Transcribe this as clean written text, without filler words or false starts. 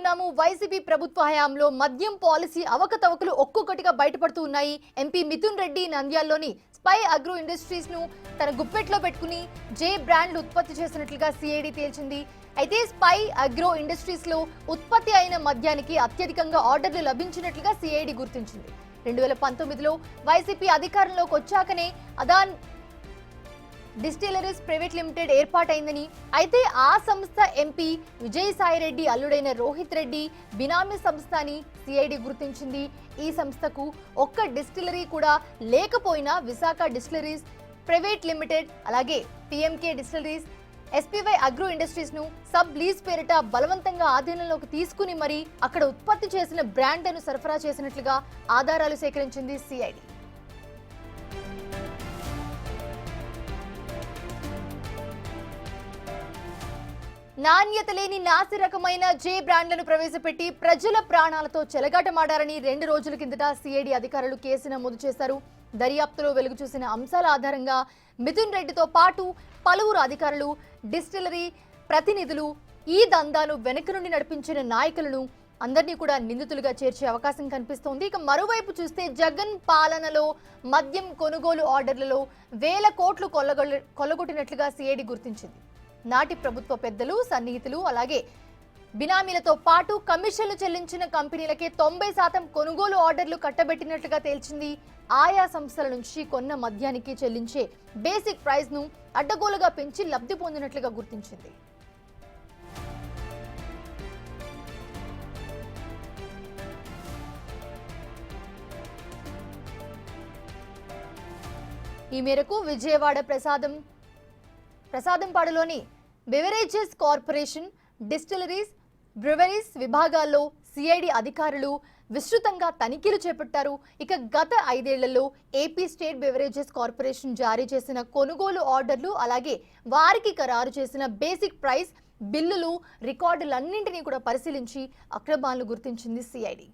చూస్తున్నాము. వైసీపీ ప్రభుత్వ హయాంలో మద్యం పాలసీ అవకతవకలు ఒక్కొక్కటిగా బయటపడుతూ ఉన్నాయి. ఎంపీ మిథున్ రెడ్డి నంద్యాలలోని స్పై అగ్రో ఇండస్ట్రీస్ ను తన గుప్పెట్లో పెట్టుకుని జే బ్రాండ్లు ఉత్పత్తి చేసినట్లుగా సిఐడి తేల్చింది. అయితే స్పై అగ్రో ఇండస్ట్రీస్ లో ఉత్పత్తి అయిన మద్యానికి అత్యధికంగా ఆర్డర్లు లభించినట్లుగా సిఐడి గుర్తించింది. 2019లో వైసీపీ అధికారంలోకి వచ్చాకనే అదాన్ డిస్టిలరీస్ ప్రైవేట్ లిమిటెడ్ ఏర్పాటైందని, అయితే ఆ సంస్థ ఎంపీ విజయసాయిరెడ్డి అల్లుడైన రోహిత్ రెడ్డి బినామీ సంస్థ అని సిఐడి గుర్తించింది. ఈ సంస్థకు ఒక్క డిస్టిలరీ కూడా లేకపోయినా విశాఖ డిస్టిలరీస్ ప్రైవేట్ లిమిటెడ్ అలాగే PMK distilleries SPY agro Industries ను సబ్ లీజ్ పేరిట బలవంతంగా ఆధీనంలోకి తీసుకుని మరి అక్కడ ఉత్పత్తి చేసిన బ్రాండ్లను సరఫరా చేసినట్లుగా ఆధారాలు సేకరించింది సిఐడి. నాణ్యత లేని నాసి రకమైన జే బ్రాండ్లను ప్రవేశపెట్టి ప్రజల ప్రాణాలతో చెలగాటమాడారని 2 రోజుల కిందట సిఐడి అధికారులు కేసు నమోదు చేశారు. దర్యాప్తులో వెలుగు చూసిన అంశాల ఆధారంగా మిథున్ రెడ్డితో పాటు పలువురు అధికారులు, డిస్టిలరీ ప్రతినిధులు, ఈ దందాను వెనుక నుండి నడిపించిన నాయకులను అందరినీ కూడా నిందితులుగా చేర్చే అవకాశం కనిపిస్తోంది. ఇక మరోవైపు చూస్తే జగన్ పాలనలో మద్యం కొనుగోలు ఆర్డర్లలో వేల కోట్లు కొల్లగొట్టినట్లుగా సిఐడి గుర్తించింది. నాటి ప్రభుత్వ పెద్దలు, సన్నిహితులు అలాగే బినామీలతో పాటు కమిషన్లు చెల్లించిన కంపెనీలకే 90% కొనుగోలు ఆర్డర్లు కట్టబెట్టినట్లుగా తేల్చింది. ఆయా సంస్థల నుంచి కొన్న మద్యానికి చెల్లించే బేసిక్ ప్రైస్ ను అడ్డగోలుగా పెంచి లబ్ధి పొందినట్లుగా గుర్తించింది. ఈ మేరకు విజయవాడ ప్రసాదంపాడులోని బెవరేజెస్ కార్పొరేషన్, డిస్టిలరీస్, బ్రువరీస్ విభాగాల్లో సిఐడి అధికారులు విస్తృతంగా తనిఖీలు చేపట్టారు. ఇక గత 5 ఏళ్లలో ఏపీ స్టేట్ బెవరేజెస్ కార్పొరేషన్ జారీ చేసిన కొనుగోలు ఆర్డర్లు అలాగే వారికి ఖరారు చేసిన బేసిక్ ప్రైస్ బిల్లులు, రికార్డులన్నింటినీ కూడా పరిశీలించి అక్రమాలను గుర్తించింది సిఐడి.